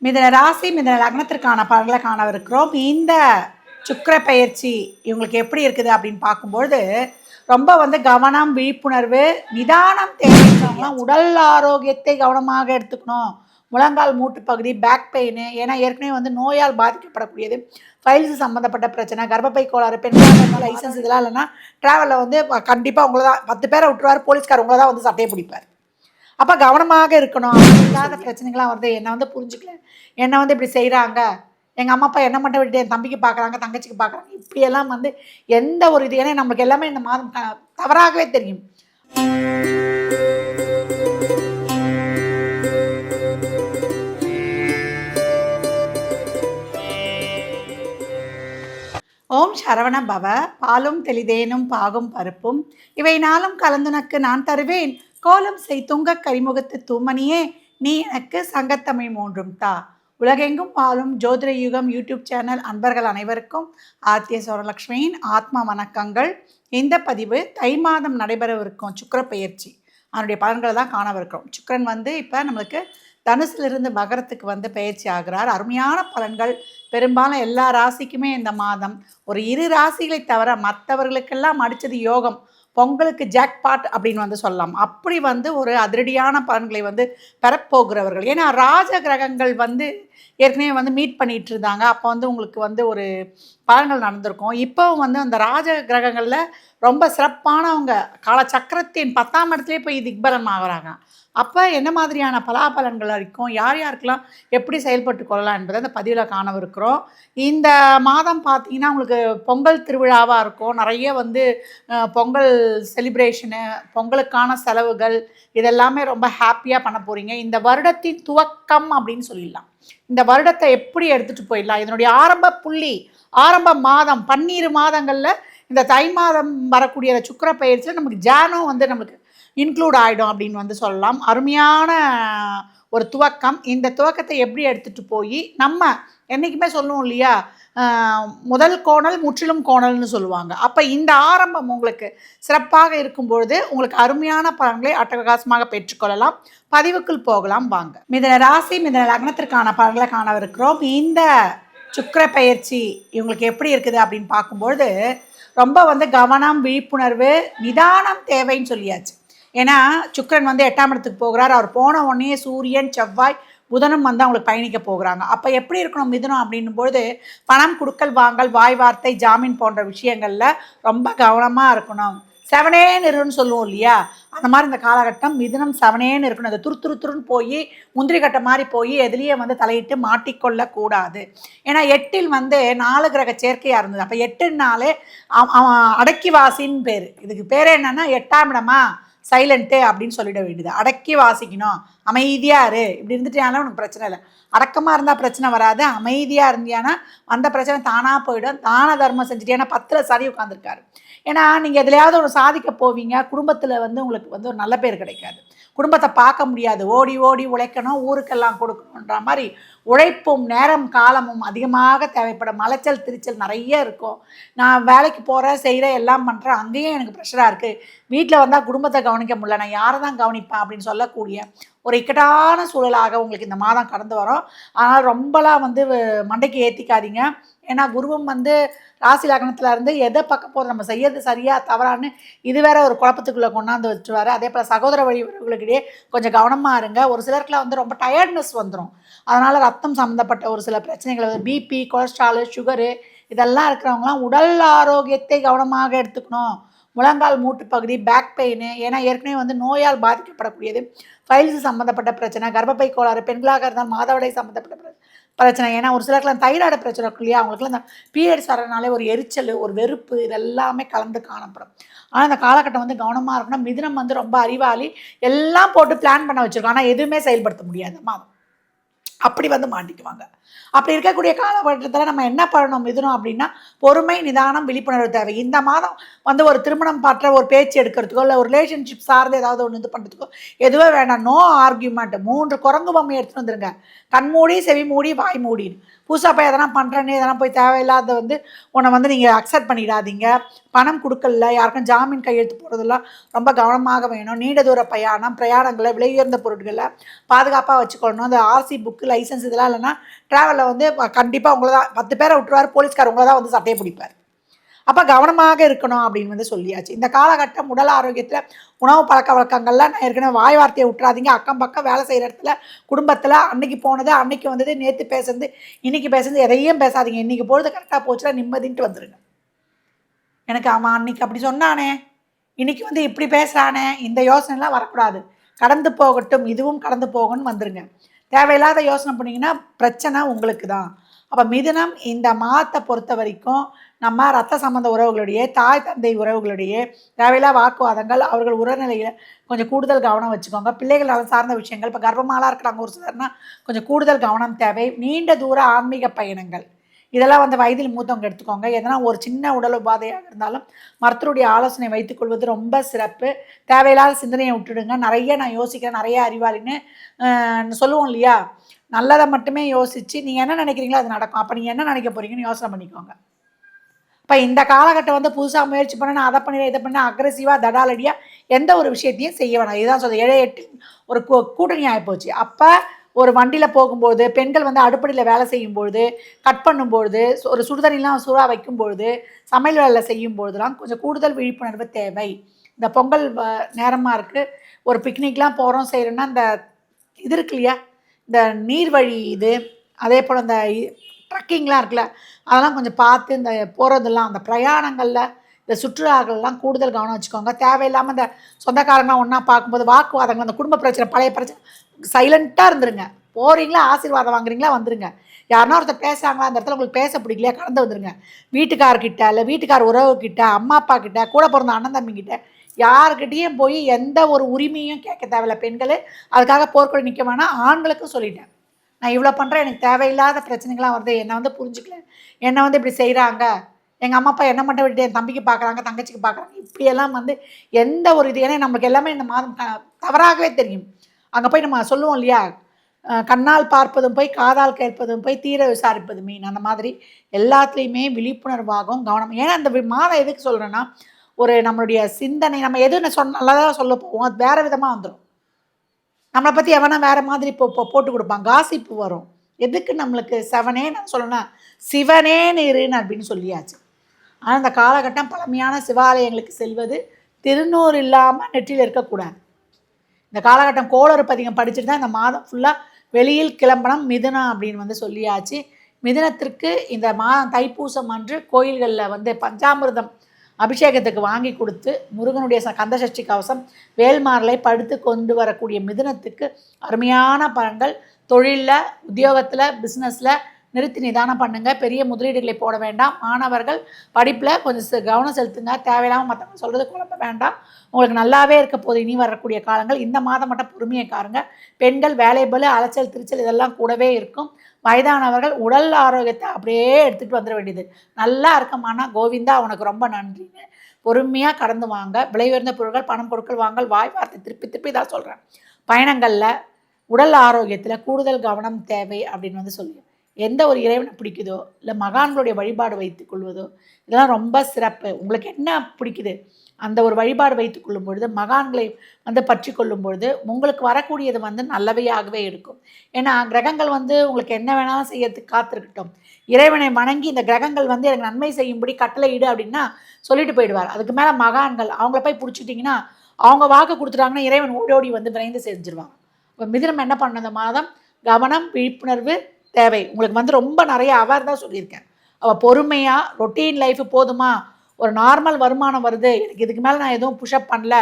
மிதன ராசி மிதன லக்னத்திற்கான பலன்களை காணவிருக்கிறோம். இந்த சுக்கிர பயிற்சி இவங்களுக்கு எப்படி இருக்குது அப்படின்னு பார்க்கும்பொழுது ரொம்ப கவனம், விழிப்புணர்வு, நிதானம் தேவைப்படுறவங்களாம் உடல் ஆரோக்கியத்தை கவனமாக எடுத்துக்கணும். முழங்கால் மூட்டு பகுதி, பேக் பெயின், ஏன்னா ஏற்கனவே நோயால் பாதிக்கப்படக்கூடியது, ஃபைல்ஸ் சம்மந்தப்பட்ட பிரச்சனை, கர்ப்பப்பை கோளாறு, பெண்கள் லைசன்ஸ் இதெல்லாம் இல்லைன்னா ட்ராவலில் கண்டிப்பாக உங்களை தான் 10 பேரை விட்டுருவார், போலீஸ்கார் உங்களை தான் சட்டையை பிடிப்பார். அப்போ கவனமாக இருக்கணும். இல்லாத பிரச்சனைகள்லாம் வருது, என்னை புரிஞ்சுக்கல, என்னை இப்படி செய்கிறாங்க, எங்கள் அம்மா அப்பா என்ன மட்டும் விட்டு என் தம்பிக்கு பார்க்குறாங்க, தங்கச்சிக்கு பார்க்குறாங்க, இப்படியெல்லாம் எந்த ஒரு இது, ஏன்னா நம்மளுக்கு எல்லாமே இந்த மாதம் தவறாகவே தெரியும். ஓம் சரவண பவ. பாலும் தெளிதேனும் பாகும் பருப்பும் இவை நாளும் கலந்துனக்கு நான் தருவேன். கோலம் செய் துங்க கரிமுகத்து தூமணியே, நீ எனக்கு சங்கத்தமிழ் மூன்றும் தா. உலகெங்கும் வாழும் ஜோதிட யுகம் யூடியூப் சேனல் அன்பர்கள் அனைவருக்கும் ஆர்த்திய சௌரலக்ஷ்மியின் ஆத்மா வணக்கங்கள். இந்த பதிவு தை மாதம் நடைபெறவிருக்கும் சுக்கிர பயிற்சி அதனுடைய பலன்களை தான் காணவிருக்கிறோம். சுக்கிரன் இப்போ நம்மளுக்கு தனுசிலிருந்து மகரத்துக்கு பயிற்சி ஆகிறார். அருமையான பலன்கள். பெரும்பாலும் எல்லா ராசிக்குமே இந்த மாதம் ஒரு 2 ராசிகளை தவிர மற்றவர்களுக்கெல்லாம் அடித்தது யோகம். பொங்கலுக்கு ஜாக்பாட் அப்படின்னு சொல்லலாம். அப்படி ஒரு அதிரடியான பலன்களை பெறப்போகிறவர்கள். ஏன்னா ராஜ கிரகங்கள் ஏற்கனவே மீட் பண்ணிட்டு இருந்தாங்க. அப்போ உங்களுக்கு ஒரு பலன்கள் நடந்திருக்கும். இப்போவும் அந்த ராஜ கிரகங்களில் ரொம்ப சிறப்பானவங்க காலச்சக்கரத்தின் 10ஆம் இடத்துலேயே போய் திக்பலம் ஆகிறாங்க. அப்போ என்ன மாதிரியான பலாபலன்கள் இருக்கும், யார் யாருக்கெல்லாம் எப்படி செயல்பட்டு கொள்ளலாம் என்பதை அந்த பதிவில் காணவிருக்கிறோம். இந்த மாதம் பார்த்திங்கன்னா உங்களுக்கு பொங்கல் திருவிழாவாக இருக்கும். நிறைய பொங்கல் செலிப்ரேஷனு, பொங்கலுக்கான செலவுகள் இதெல்லாமே ரொம்ப ஹாப்பியாக பண்ண போகிறீங்க. இந்த வருடத்தின் துவக்கம் அப்படின்னு சொல்லிடலாம். இந்த வருடத்தை எப்படி எடுத்துகிட்டு போயிடலாம், இதனுடைய ஆரம்ப புள்ளி, ஆரம்ப மாதம் 12 மாதங்களில் இந்த தை மாதம் வரக்கூடிய சுக்கிர பயிற்சியில் நமக்கு ஜானும் நம்மளுக்கு இன்க்ளூட் ஆகிடும் அப்படின்னு சொல்லலாம். அருமையான ஒரு துவக்கம். இந்த துவக்கத்தை எப்படி எடுத்துகிட்டு போய் நம்ம என்றைக்குமே சொல்லுவோம் இல்லையா, முதல் கோணல் முற்றிலும் கோணல்னு சொல்லுவாங்க. அப்போ இந்த ஆரம்பம் உங்களுக்கு சிறப்பாக இருக்கும்பொழுது உங்களுக்கு அருமையான பலன்களை அட்டகாசமாக பெற்றுக்கொள்ளலாம். பதிவுக்குள் போகலாம் வாங்க. மிதன ராசி மிதன லக்னத்திற்கான பலன்களை காணவிருக்கிறோம். இந்த சுக்கிர பயிற்சி இவங்களுக்கு எப்படி இருக்குது அப்படின்னு பார்க்கும்பொழுது ரொம்ப கவனம், விழிப்புணர்வு, நிதானம் தேவைன்னு சொல்லியாச்சு. ஏன்னா சுக்கிரன் 8ஆம் இடத்துக்கு போகிறார். அவர் போன உடனே சூரியன், செவ்வாய், புதனும் அவங்களுக்கு பயணிக்க போகிறாங்க. அப்போ எப்படி இருக்கணும் மிதுனம் அப்படின்னும்போது பணம் கொடுக்கல் வாங்கல், வாய் வார்த்தை, ஜாமீன் போன்ற விஷயங்களில் ரொம்ப கவனமாக இருக்கணும். செவனேன்னு இருக்குன்னு சொல்லுவோம் இல்லையா, அந்த மாதிரி இந்த காலகட்டம் மிதுனம் செவனேன்னு இருக்கணும். அந்த துருத்துருன்னு போய் முந்திரி கட்டை மாதிரி போய் எதுலேயே தலையிட்டு மாட்டிக்கொள்ளக்கூடாது. ஏன்னா 8இல் 4 கிரக சேர்க்கையாக இருந்தது. அப்போ 8னாலே அவன் அடக்கி வாசின்னு பேர். இதுக்கு பேர் என்னன்னா 8ஆம் இடமா சைலண்ட்டு அப்படின்னு சொல்லிட வேண்டியது. அடக்கி வாசிக்கணும், அமைதியாக இரு, இப்படி இருந்துட்டியானா உனக்கு பிரச்சனை இல்லை. அடக்கமாக இருந்தால் பிரச்சனை வராது. அமைதியாக இருந்தியானா அந்த பிரச்சனை தானாக போயிடும். தான தர்மம் செஞ்சுட்டியானா 10ல் சரி உட்காந்துருக்காரு. ஏன்னா நீங்கள் எதுலையாவது ஒரு சாதிக்க போவீங்க, குடும்பத்தில் உங்களுக்கு ஒரு நல்ல பேர் கிடைக்காது, குடும்பத்தை பார்க்க முடியாது. ஓடி ஓடி உழைக்கணும், ஊருக்கெல்லாம் கொடுக்கணுன்ற மாதிரி உழைப்பும் நேரம் காலமும் அதிகமாக தேவைப்படும். மலைச்சல் திரிச்சல் நிறைய இருக்கும். நான் வேலைக்கு போகிறேன், செய்கிறேன், எல்லாம் பண்ணுறேன், அங்கேயும் எனக்கு ப்ரெஷராக இருக்குது. வீட்டில் வந்தால் குடும்பத்தை கவனிக்க முடியல, நான் யாரை தான் கவனிப்பேன் அப்படின்னு சொல்லக்கூடிய ஒரு இக்கட்டான சூழலாக உங்களுக்கு இந்த மாதம் கடந்து வரும். ஆனால் ரொம்பலாம் மண்டைக்கு ஏற்றிக்காதீங்க. ஏன்னா குருவும் ராசி லக்னத்தில் இருந்து எதை பார்க்க போகிறது, நம்ம செய்யறது சரியா தவறான்னு இது வேற ஒரு குழப்பத்துக்குள்ளே கொண்டாந்து வச்சுருவார். அதே போல் சகோதர வழிவர்களுக்கிடையே கொஞ்சம் கவனமாக இருங்க. ஒரு சிலருக்குலாம் ரொம்ப டயர்ட்னஸ் வந்துடும். அதனால் ரத்தம் சம்மந்தப்பட்ட ஒரு சில பிரச்சனைகள், பிபி, கொலஸ்ட்ராலு, சுகரு இதெல்லாம் இருக்கிறவங்களாம் உடல் ஆரோக்கியத்தை கவனமாக எடுத்துக்கணும். முழங்கால் மூட்டு பகுதி, பேக் பெயின், ஏன்னா ஏற்கனவே நோயால் பாதிக்கப்படக்கூடியது, ஃபைல்ஸ் சம்மந்தப்பட்ட பிரச்சனை, கர்ப்பப்பை கோளாறு, பெண்களாக இருந்தால் மாதவிடாய் சம்மந்தப்பட்ட பிரச்சனை. ஏன்னா ஒரு சிலருக்குலாம் தைராய்டு பிரச்சனை இருக்கு இல்லையா, அவங்களுக்குலாம் இந்த பீரியட்ஸ் வரனாலே ஒரு எரிச்சல், ஒரு வெறுப்பு இதெல்லாமே கலந்து காணப்படும். ஆனால் இந்த காலகட்டம் கவனமாக இருக்கணும். மிதுனம் ரொம்ப அறிவாளி, எல்லாம் போட்டு பிளான் பண்ண வச்சுருக்கோம், ஆனால் எதுவுமே செயல்படுத்த முடியாது மாதம். அப்படி மாட்டிக்குவாங்க. அப்படி இருக்கக்கூடிய காலகட்டத்தில் நம்ம என்ன பண்ணணும் மிதுனம் அப்படின்னா, பொறுமை, நிதானம், விழிப்புணர்வு தேவை. இந்த மாதம் ஒரு திருமணம் பற்ற ஒரு பேச்சு எடுக்கிறதுக்கோ இல்லை ஒரு ரிலேஷன்ஷிப் சார்ந்து ஏதாவது ஒன்று இது பண்ணுறதுக்கோ எதுவே வேண்டாம். No argument. 3 குரங்கு பொம்மை எடுத்துகிட்டு வந்துருங்க. கண்மூடி, செவி மூடி, வாய் மூடின்னு. புதுசாக போய் எதனா பண்ணுறேன்னு எதனா போய் தேவையில்லாத உன்னை நீங்கள் அக்செப்ட் பண்ணிடாதீங்க. பணம் கொடுக்கல, யாருக்கும் ஜாமீன் கையெழுத்து போடுறதெல்லாம் ரொம்ப கவனமாக வேணும். நீண்ட தூர பிரயாணங்களை விலை உயர்ந்த பொருட்களை பாதுகாப்பாக வச்சுக்கொள்ளணும். அந்த ஆர்சி புக்கு, லைசன்ஸ் இதெல்லாம் இல்லைன்னா ட்ராவலில் வந்து கண்டிப்பாக உங்களை தான் 10 பேரை விட்டுருவார், போலீஸ்கார் உங்களை தான் வந்து சட்டையை பிடிப்பார். அப்போ கவனமாக இருக்கணும் அப்படின்னு வந்து சொல்லியாச்சு. இந்த காலகட்டம் உடல் ஆரோக்கியத்தில் உணவு பழக்க வழக்கங்கள்லாம் நான் ஏற்கனவே வாய் வார்த்தையை விட்டுறாதீங்க. அக்கம் பக்கம் வேலை செய்கிற இடத்துல, குடும்பத்தில் அன்னைக்கு போனது, அன்னைக்கு வந்தது, நேற்று பேசுறது, இன்னைக்கு பேசுறது எதையும் பேசாதீங்க. இன்றைக்கி பொழுது கரெக்டாக போச்சுன்னா நிம்மதின்ட்டு வந்துடுங்க. எனக்கு அவன் அன்னைக்கு அப்படி சொன்னானே, இன்னைக்கு வந்து இப்படி பேசுகிறானே, இந்த யோசனைலாம் வரக்கூடாது. கடந்து போகட்டும், இதுவும் கடந்து போகணும்னு வந்துடுங்க. தேவையில்லாத யோசனை பண்ணிங்கன்னா பிரச்சனை உங்களுக்கு தான். அப்போ மிதுனம் இந்த மாதத்தை பொறுத்த வரைக்கும் நம்ம ரத்த சம்பந்த உறவுகளுடைய, தாய் தந்தை உறவுகளுடைய தேவையில்லா வாக்குவாதங்கள், அவர்கள் உடல்நிலையில் கொஞ்சம் கூடுதல் கவனம் வச்சுக்கோங்க. பிள்ளைகள் நலம் சார்ந்த விஷயங்கள், இப்போ கர்ப்பமாலாம் இருக்கிறாங்க ஒரு சிலர்னா கொஞ்சம் கூடுதல் கவனம் தேவை. நீண்ட தூர ஆன்மீக பயணங்கள் இதெல்லாம் வந்து வயதில் மூத்தவங்க எடுத்துக்கோங்க. எதனா ஒரு சின்ன உடல் உபாதையாக இருந்தாலும் மருத்துவருடைய ஆலோசனை வைத்துக்கொள்வது ரொம்ப சிறப்பு. தேவையில்லாத சிந்தனையை விட்டுடுங்க. நிறைய நான் யோசிக்கிறேன், நிறைய அறிவாளின்னு சொல்லுவோம் இல்லையா, நல்லதை மட்டுமே யோசித்து நீங்கள் என்ன நினைக்கிறீங்களோ அது நடக்கும். அப்போ நீங்கள் என்ன நினைக்க போகிறீங்கன்னு யோசனை பண்ணிக்கோங்க. இப்போ இந்த காலகட்டம் வந்து புதுசாக முயற்சி பண்ண, நான் அதை பண்ணிடுறேன், இதை பண்ண, அக்ரெசிவாக தடாலடியாக எந்த ஒரு விஷயத்தையும் செய்ய வேணாம். இதுதான் சொல்ல 7 8 ஒரு கூட்டணி ஆகிப்போச்சு. அப்போ ஒரு வண்டியில் போகும்போது, பெண்கள் வந்து அடுப்படியில் வேலை செய்யும்பொழுது, கட் பண்ணும்பொழுது, ஒரு சுடுதண்ணிலாம் சூடாக வைக்கும்பொழுது, சமையல் வேலை செய்யும்பொழுதுலாம் கொஞ்சம் கூடுதல் விழிப்புணர்வு தேவை. இந்த பொங்கல் நேரமாக இருக்குது, ஒரு பிக்னிக்லாம் போகிறோம் செய்கிறோன்னா, இந்த இது இருக்கு இல்லையா, இந்த நீர்வழி இது, அதே போல் இந்த ட்ரக்கிங்லாம் இருக்குல்ல, அதெல்லாம் கொஞ்சம் பார்த்து இந்த போகிறதெல்லாம் அந்த பிரயாணங்களில் இந்த சுற்றுலாக்கள்லாம் கூடுதல் கவனம் வச்சுக்கோங்க. தேவையில்லாமல் இந்த சொந்தக்காரங்களாம் ஒன்றா பார்க்கும்போது வாக்குவாதங்கள், அந்த குடும்ப பிரச்சனை, பழைய பிரச்சனை, சைலண்ட்டாக இருந்துருங்க. போகிறீங்களா, ஆசீர்வாதம் வாங்குறீங்களா, வந்துடுங்க. யாருன்னா ஒருத்தர் பேசுகிறாங்களா, அந்த இடத்துல உங்களுக்கு பேச பிடிக்கலையா, கடந்து வந்துடுங்க. வீட்டுக்காரர்கிட்ட, இல்லை வீட்டுக்கார உறவுக்கிட்ட, அம்மா அப்பா கிட்ட, கூட பிறந்த அண்ணன் தம்பிக்கிட்ட யாருக்கிட்டேயும் போய் எந்த ஒரு உரிமையும் கேட்க தேவையில்ல. பெண்கள் அதுக்காக போர்க்கொடி நிற்க வேணாம். ஆண்களுக்கும் சொல்லிட்டேன், நான் இவ்வளோ பண்ணுறேன், எனக்கு தேவையில்லாத பிரச்சனைகள்லாம் வருது, என்னை வந்து புரிஞ்சுக்கல, என்னை வந்து இப்படி செய்கிறாங்க, எங்கள் அம்மா அப்பா என்ன மட்டும் விட்டு என் தம்பிக்கு பார்க்குறாங்க, தங்கச்சிக்கு பார்க்குறாங்க, இப்படியெல்லாம் வந்து எந்த ஒரு இது, ஏன்னா நம்மளுக்கு எல்லாமே இந்த மாதம் தவறாகவே தெரியும். அங்கே போய் நம்ம சொல்லுவோம் இல்லையா, கண்ணால் பார்ப்பதும் போய், காதால் கேட்பதும் போய், தீர விசாரிப்பது மீன். அந்த மாதிரி எல்லாத்துலேயுமே விழிப்புணர்வாகவும் கவனம். ஏன்னா அந்த மாதம் எதுக்கு சொல்கிறேன்னா, ஒரு நம்மளுடைய சிந்தனை, நம்ம எது நல்லதாக சொல்ல போவோம், அது வேறு விதமாக வந்துடும். நம்மளை பற்றி எவனா வேறு மாதிரி போட்டு கொடுப்பான், காசிப்பு வரும். எதுக்கு நம்மளுக்கு செவனே நான் சொல்லணும்னா சிவனே நேருன்னு அப்படின்னு சொல்லியாச்சு. ஆனால் இந்த காலகட்டம் பழமையான சிவாலயங்களுக்கு செல்வது, திருநூறு இல்லாமல் நெற்றியில் இருக்கக்கூடாது. இந்த காலகட்டம் கோளறு பதிகம் படிச்சுட்டு தான் இந்த மாதம் ஃபுல்லாக வெளியில் கிளம்பணும் மிதுனம் அப்படின்னு வந்து சொல்லியாச்சு. மிதுனத்திற்கு இந்த மாதம் தைப்பூசம் அன்று கோயில்களில் வந்து பஞ்சாமிர்தம் அபிஷேகத்துக்கு வாங்கி கொடுத்து, முருகனுடைய கந்தசஷ்டி கவசம், வேல்மார்லை படுத்து கொண்டு வரக்கூடிய மிதுனத்துக்கு அருமையான பலன்கள். தொழிலில், உத்தியோகத்தில், பிஸ்னஸில் நிறுத்தி நிதானம் பண்ணுங்கள். பெரிய முதலீடுகளை போட வேண்டாம். மாணவர்கள் படிப்பில் கொஞ்சம் கவனம் செலுத்துங்க. தேவையில்லாமல் மற்றவங்க சொல்கிறது குழப்ப வேண்டாம். உங்களுக்கு நல்லாவே இருக்க போது இனி வரக்கூடிய காலங்கள். இந்த மாதம் மட்டும் பொறுமையை காருங்க. பெண்கள் வேலை பளு, அலைச்சல் திருச்சல் இதெல்லாம் கூடவே இருக்கும். வயதானவர்கள் உடல் ஆரோக்கியத்தை அப்படியே எடுத்துகிட்டு வந்துட வேண்டியது. நல்லா இருக்கமானா கோவிந்தா உனக்கு ரொம்ப நன்றின்னு பொறுமையாக கடந்து வாங்க. விலை உயர்ந்த பொருட்கள், பணம், பொருட்கள் வாங்கல், வாய் வார்த்தை திருப்பி திருப்பி தான் சொல்கிறேன். பயணங்களில் உடல் ஆரோக்கியத்தில் கூடுதல் கவனம் தேவை அப்படின்னு வந்து சொல்லி, எந்த ஒரு இறைவனை பிடிக்குதோ, இல்லை மகான்களுடைய வழிபாடு வைத்து கொள்வதோ, இதெல்லாம் ரொம்ப சிறப்பு. உங்களுக்கு என்ன பிடிக்குது அந்த ஒரு வழிபாடு வைத்து கொள்ளும் பொழுது, மகான்களை வந்து பற்றி கொள்ளும் பொழுது உங்களுக்கு வரக்கூடியது வந்து நல்லவையாகவே இருக்கும். ஏன்னா கிரகங்கள் வந்து உங்களுக்கு என்ன வேணாலும் செய்யறதுக்கு காத்திருக்கட்டும். இறைவனை வணங்கி இந்த கிரகங்கள் வந்து எனக்கு நன்மை செய்யும்படி கட்டளையிடு அப்படின்னா சொல்லிட்டு போயிடுவார். அதுக்கு மேலே மகான்கள் அவங்கள போய் பிடிச்சிட்டிங்கன்னா, அவங்க வாக்கு கொடுத்துட்டாங்கன்னா இறைவன் ஓடி வந்து விரைந்து செஞ்சிருவாங்க. இப்போ மிதுனம் என்ன பண்ண இந்த மாதம் கவனம், விழிப்புணர்வு தேவை. உங்களுக்கு வந்து ரொம்ப நிறைய அவர் தான் சொல்லியிருக்கேன். அவள் பொறுமையாக ரொட்டீன் லைஃப் போதுமா, ஒரு நார்மல் வருமானம் வருது, எனக்கு இதுக்கு மேலே நான் எதுவும் புஷ்அப் பண்ணல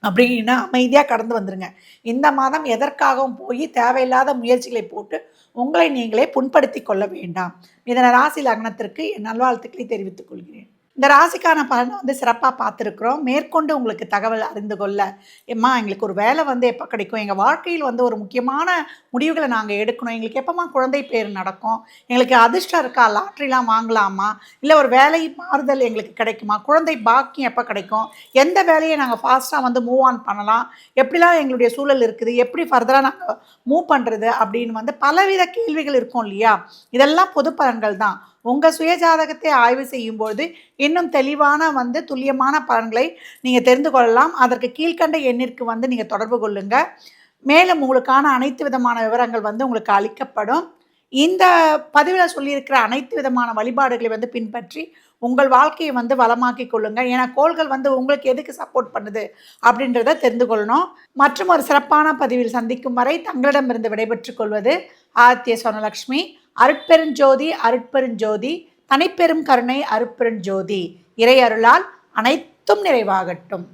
அப்படின்னா அமைதியாக கடந்து வந்துடுங்க. இந்த மாதம் எதற்காகவும் போய் தேவையில்லாத முயற்சிகளை போட்டு உங்களை நீங்களே புண்படுத்தி கொள்ள வேண்டாம். இதன ராசி லக்னத்திற்கு என் நல்வாழ்த்துக்களை தெரிவித்துக் கொள்கிறேன். இந்த ராசிக்கான பலனை வந்து சிறப்பாக பார்த்துருக்குறோம். மேற்கொண்டு உங்களுக்கு தகவல் அறிந்து கொள்ள, எம்மா எங்களுக்கு ஒரு வேலை வந்து எப்போ கிடைக்கும், எங்கள் வாழ்க்கையில் வந்து ஒரு முக்கியமான முடிவுகளை நாங்கள் எடுக்கணும், எங்களுக்கு எப்போம்மா குழந்தை பேர் நடக்கும், எங்களுக்கு அதிர்ஷ்டம் இருக்கா, லாட்ரிலாம் வாங்கலாமா, இல்லை ஒரு வேலை மாறுதல் எங்களுக்கு கிடைக்குமா, குழந்தை பாக்கியம் எப்போ கிடைக்கும், எந்த வேலையை நாங்கள் ஃபாஸ்ட்டாக வந்து மூவ் ஆன் பண்ணலாம், எப்படிலாம் எங்களுடைய சூழல் இருக்குது, எப்படி ஃபர்தராக நாங்கள் மூவ் பண்ணுறது அப்படின்னு வந்து பலவித கேள்விகள் இருக்கும் இல்லையா. இதெல்லாம் பொது பலன்கள் தான். உங்கள் சுயஜாதகத்தை ஆய்வு செய்யும்போது இன்னும் தெளிவான துல்லியமான பலன்களை நீங்கள் தெரிந்து கொள்ளலாம். அதற்கு கீழ்கண்ட எண்ணிற்கு நீங்கள் தொடர்பு கொள்ளுங்கள். மேலும் உங்களுக்கான அனைத்து விதமான விவரங்கள் உங்களுக்கு அளிக்கப்படும். இந்த பதிவில் சொல்லியிருக்கிற அனைத்து விதமான வழிபாடுகளை பின்பற்றி உங்கள் வாழ்க்கையை வளமாக்கி கொள்ளுங்கள். ஏன்னா கோள்கள் உங்களுக்கு எதுக்கு சப்போர்ட் பண்ணுது அப்படின்றத தெரிந்து கொள்ளணும். மற்றும் ஒரு சிறப்பான பதிவில் சந்திக்கும் வரை தங்களிடமிருந்து விடைபெற்றுக் கொள்வது ஆதித்ய சொர்ணலக்ஷ்மி. அருட்பெருஞ்சோதி அருட்பெருஞ்சோதி, தனிப்பெரும் கருணை அருட்பெருஞ்சோதி. இறை அருளால் அனைத்தும் நிறைவாகட்டும்.